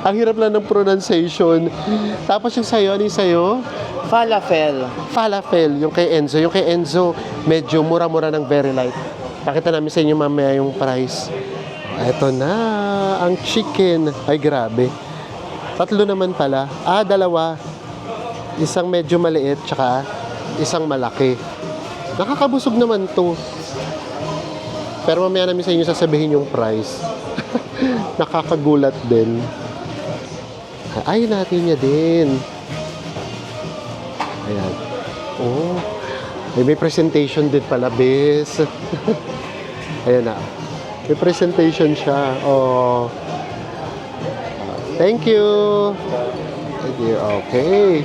Ang hirap lang ng pronunciation. Tapos yung sayo, ano yung sayo? Falafel. Yung kay Enzo. Yung kay Enzo, medyo mura-mura ng very light. Pakita namin sa inyo mamaya yung price. Ito na, ang chicken. Ay, grabe. 3 naman pala. 2. Isang medyo maliit, tsaka isang malaki. Nakakabusog naman to. Pero mamaya namin sa inyo sasabihin yung price. Nakakagulat din. Ay, natin niya din. Ayan. Oh. May presentation din pala, bes. Ayan na. May presentation siya. Oh. Thank you. Okay.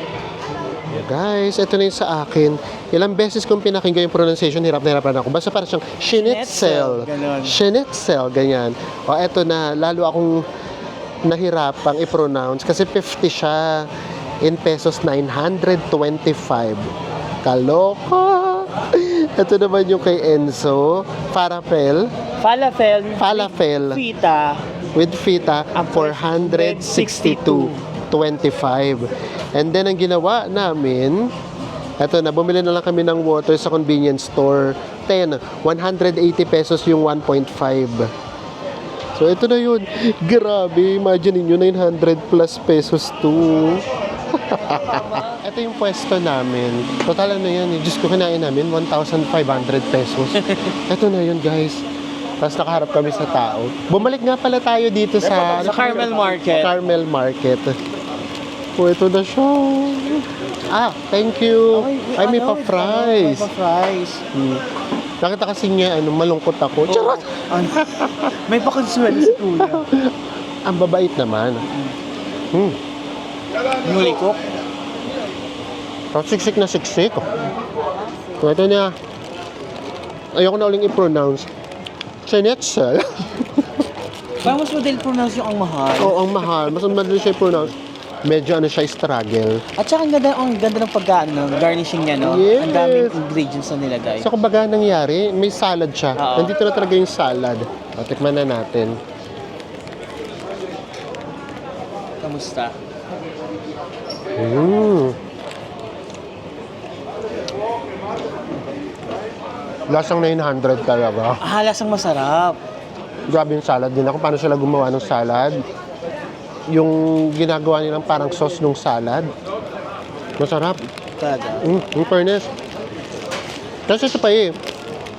Guys, ito na yung sa akin. Ilang beses kong pinakinggan yung pronunciation, hirap na hirapan ako. Basta parang siyang schnitzel. Schnitzel, ganyan. O, eto na. Lalo akong nahirapang i-pronounce kasi 50 siya. In pesos, 925. Kaloka! Ito naman yung kay Enzo. Falafel. Fita. With fita, 462.25. And then, ang ginawa namin, eto na, bumili na lang kami ng water sa convenience store. 180 pesos yung 1.5. So, ito na yun. Grabe, imagine niyo 900 plus pesos to. Ito yung pwesto namin. Total ano yan, Diyos ko, kinain namin 1,500 pesos. Ito na yun, guys. Tapos nakaharap kami sa tao. Bumalik nga pala tayo dito sa Carmel Market. Carmel Market. Oh, ito na siya. Thank you. Ay, may pa-fries. May pa-fries. Nakita kasi niya, malungkot ako. Charot! May pa-consuelo si Kuya. Ang babait naman. Newly cook. Siksik na siksik. So, ito niya. Ayoko na uling i-pronounce. Schnitzel. Parang mas madali pronounce yung ang mahal. Oo, ang mahal. Mas madali siya i-pronounce. Medyo ano siya, struggle. At saka ang ganda ng garnishing niya, no? Yes. Ang daming ingredients na nilagay. So, kumbaga nangyari, may salad siya. Oo. Nandito na talaga yung salad. O, tikman na natin. Kamusta? Lasang 900 talaga. Lasang masarap. Grabe yung salad din ako. Paano sila gumawa ng salad? Yung ginagawa nilang parang sauce ng salad. Masarap. Talaga. In fairness. Kasi ito pa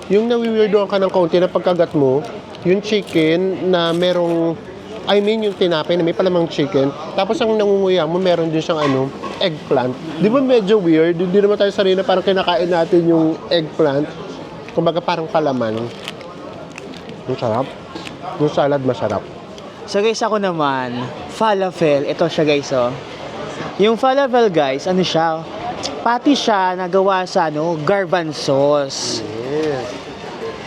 yung nawiwirdoan ka ng kaunti na pagkagat mo, yung chicken na merong, yung tinapay na may palamang chicken, tapos ang nangunguya mo, meron din siyang eggplant. Di ba medyo weird? Hindi naman tayo sarili na parang kinakain natin yung eggplant. Kumbaga parang palaman. Yung sarap. Yung salad masarap. So guys, ako naman, falafel. Ito siya guys, oh. Yung falafel guys, ano siya? Patty siya nagawa sa garbanzos. Yes.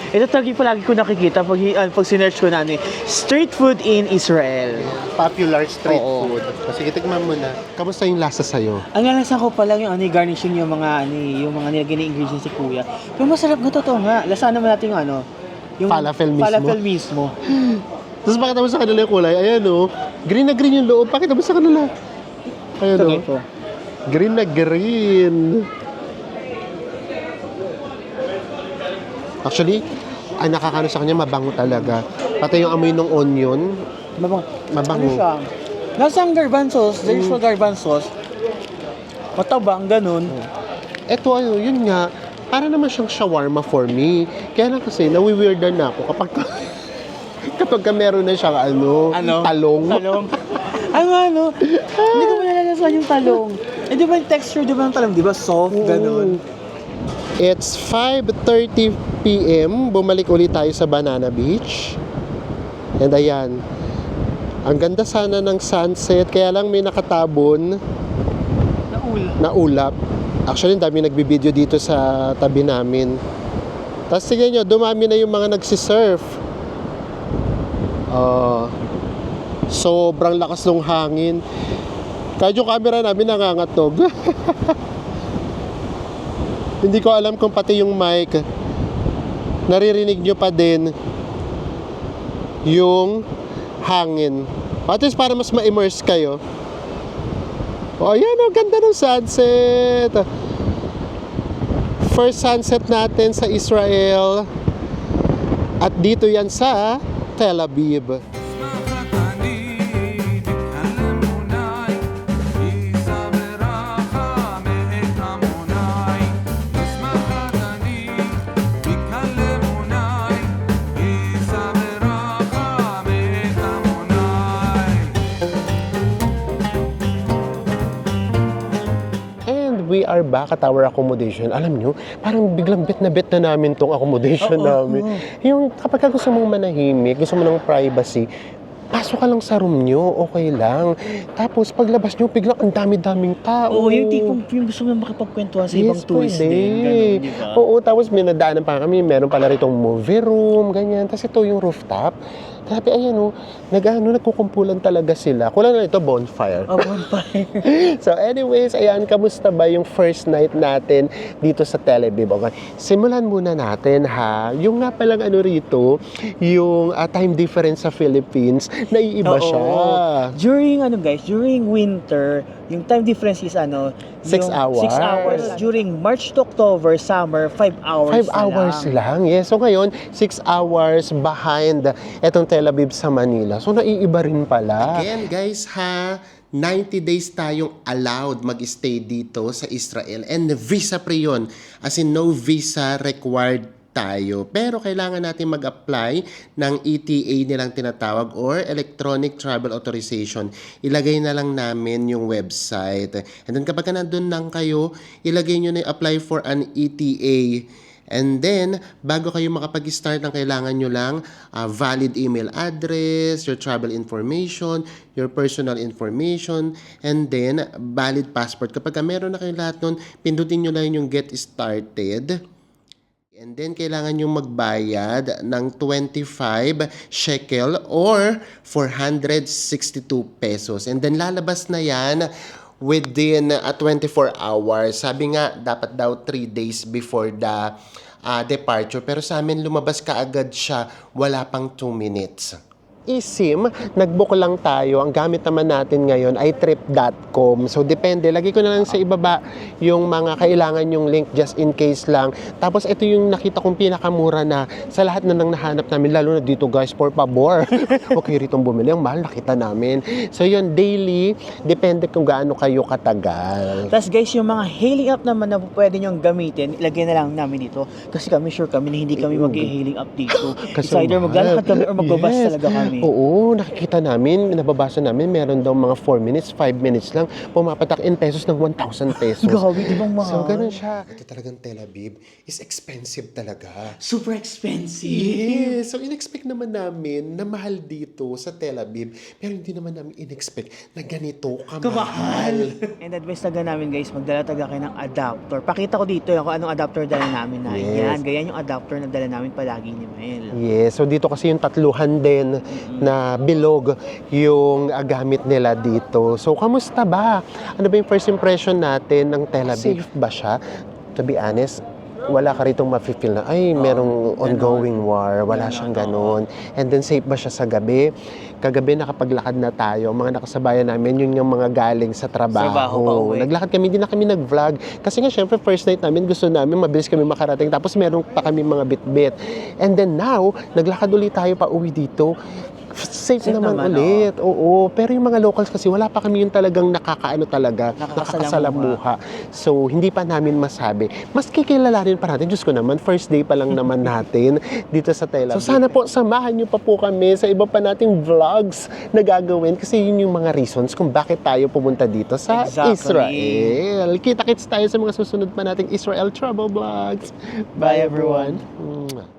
Ito talaga yung palagi ko nakikita pag sinearch ko na street food in Israel. Popular street Oo. food. Sige, tikman mo na. Kamusta yung lasa sa'yo? Ang lalasan ko pa lang yung garnishing yung mga nilagay na ingredients si Kuya. Pero masarap nga, totoo nga. Lasahan naman natin yung Falafel mismo. Falafel mismo. Tapos pakita mo sa kanila yung kulay. Ayan o. Green na green yung loob. Pakita mo sa kanila. Ayan o. Ito. Green na green. Actually, ang nakakano sa kanya, mabango talaga. Pati yung amoy ng onion, Mabango. mabango. Ano siya? Nasa ang garbanzos, the usual garbanzos. Matabang, ganun. Eto, yun nga, para naman siyang shawarma for me. Kaya lang kasi, nawi-weirdan na ako kapag kapag ka meron na siyang talong. Talong. Ano? Hindi ko malalasahan yung talong. Eh, di ba yung texture, di ba ng talong? Di ba soft, ganun? It's 5:30 p.m. Bumalik ulit tayo sa Banana Beach. And ayan, ang ganda sana ng sunset, kaya lang may nakatabon na ulap. Actually, ang dami nagbibideo dito sa tabi namin. Tapos tingnan nyo, dumami na yung mga nagsisurf. Sobrang lakas ng hangin. Kahit yung camera namin nangangatog. Hindi ko alam kung pati yung mic naririnig nyo pa din yung hangin. At least para mas ma-immerse kayo. O, ayan o, ganda ng sunset. First sunset natin sa Israel. At dito yan sa Tel Aviv. We are back at our accommodation. Alam nyo, parang biglang bet na namin tong accommodation namin. Yung kapag gusto mong manahimik, gusto mo ng privacy, pasok ka lang sa room nyo, okay lang. Tapos paglabas nyo, biglang ang dami-daming tao. Oo, yung tipong yung gusto mo makipagkwentuhan sa ibang tourist din. Ganun, di ba? Oo, tapos may nadaanan pa kami, meron pala ritong movie room, ganyan. Tapos ito yung rooftop. Grabe, ayan o, nagkukumpulan talaga sila. Kulang na ito, bonfire. Bonfire. So anyways, ayan, kamusta ba yung first night natin dito sa Tel Aviv? Okay, simulan muna natin ha. Yung nga palang rito, yung time difference sa Philippines, naiiba siya. During winter, yung time difference is 6 hours. 6 hours. During March to October, summer, 5 hours 5 hours lang. Yes. So ngayon, 6 hours behind etong Tel Aviv sa Manila. So naiiba rin pala. Again guys ha, 90 days tayong allowed mag-stay dito sa Israel. And visa free yun. As in no visa required tayo. Pero kailangan natin mag-apply ng ETA nilang tinatawag or Electronic Travel Authorization. Ilagay na lang namin yung website. And then kapag nandun lang kayo, ilagay nyo na yung apply for an ETA. And then, bago kayo makapag-start, ang kailangan nyo lang valid email address, your travel information, your personal information, and then valid passport. Kapag meron na kayo lahat nun, pindutin nyo lang yung get started. And then, kailangan nyo magbayad ng 25 shekel or 462 pesos. And then, lalabas na yan within 24 hours. Sabi nga, dapat daw 3 days before the departure. Pero sa amin, lumabas kaagad siya, wala pang 2 minutes. eSIM, nag-book lang tayo. Ang gamit naman natin ngayon ay trip.com. So, depende. Lagi ko na lang sa ibaba yung mga kailangan yung link just in case lang. Tapos, ito yung nakita kong pinakamura na sa lahat na nang nahanap namin. Lalo na dito, guys, for pabor. Okay, ritong bumili. Ang mahal, nakita namin. So, yun, daily. Depende kung gaano kayo katagal. Tapos guys, yung mga hailing app naman na pwede nyong gamitin, ilagay na lang namin dito. Kasi kami sure kami na hindi kami mag-hailing app dito. It's either maglalakad kami or magbabas talaga kami. Oo, nakikita namin, nababasa namin, meron daw mga 4 minutes, 5 minutes lang, pumapatak in pesos ng 1,000 pesos. Grabe, di bang mahal? So, ganun siya. Ito talagang Tel Aviv is expensive talaga. Super expensive. Yes. So, in-expect naman namin na mahal dito sa Tel Aviv, pero hindi naman namin in-expect na ganito kamahal. And advice talaga namin guys, magdala talaga kayo ng adapter. Pakita ko dito kung anong adapter dala namin na. Yes. Yan, ganyan yung adapter na dala namin palagi ni Mel. Yes, so dito kasi yung tatluhan din na bilog yung gamit nila dito. So, kamusta ba? Ano ba yung first impression natin ng Tel Aviv? Safe ba siya? To be honest, wala ka ritong mafe-feel na, ay, merong ongoing war. Wala siyang ganon. And then, safe ba siya sa gabi? Kagabi, nakapaglakad na tayo. Mga nakasabayan namin, yun yung mga galing sa Trabaho pa trabaho. uwi. Naglakad kami, hindi na kami nag-vlog. Kasi nga, syempre, first night namin, gusto namin, mabilis kami makarating. Tapos, meron pa kami mga bit-bit. And then now, naglakad ulit tayo pa uwi dito. Safe naman ulit. Oo. Pero yung mga locals kasi wala pa kami yung talagang nakakaano talaga, nakakasalamuha. So, hindi pa namin masabi. Mas kikilalanin pa natin. Diyos ko naman, first day pa lang naman natin dito sa Tel Aviv. So, sana po, samahan niyo pa po kami sa iba pa nating vlogs na gagawin kasi yun yung mga reasons kung bakit tayo pumunta dito sa Exactly. Israel. Kita-kits tayo sa mga susunod pa nating Israel Travel Vlogs. Bye, everyone. Mwah.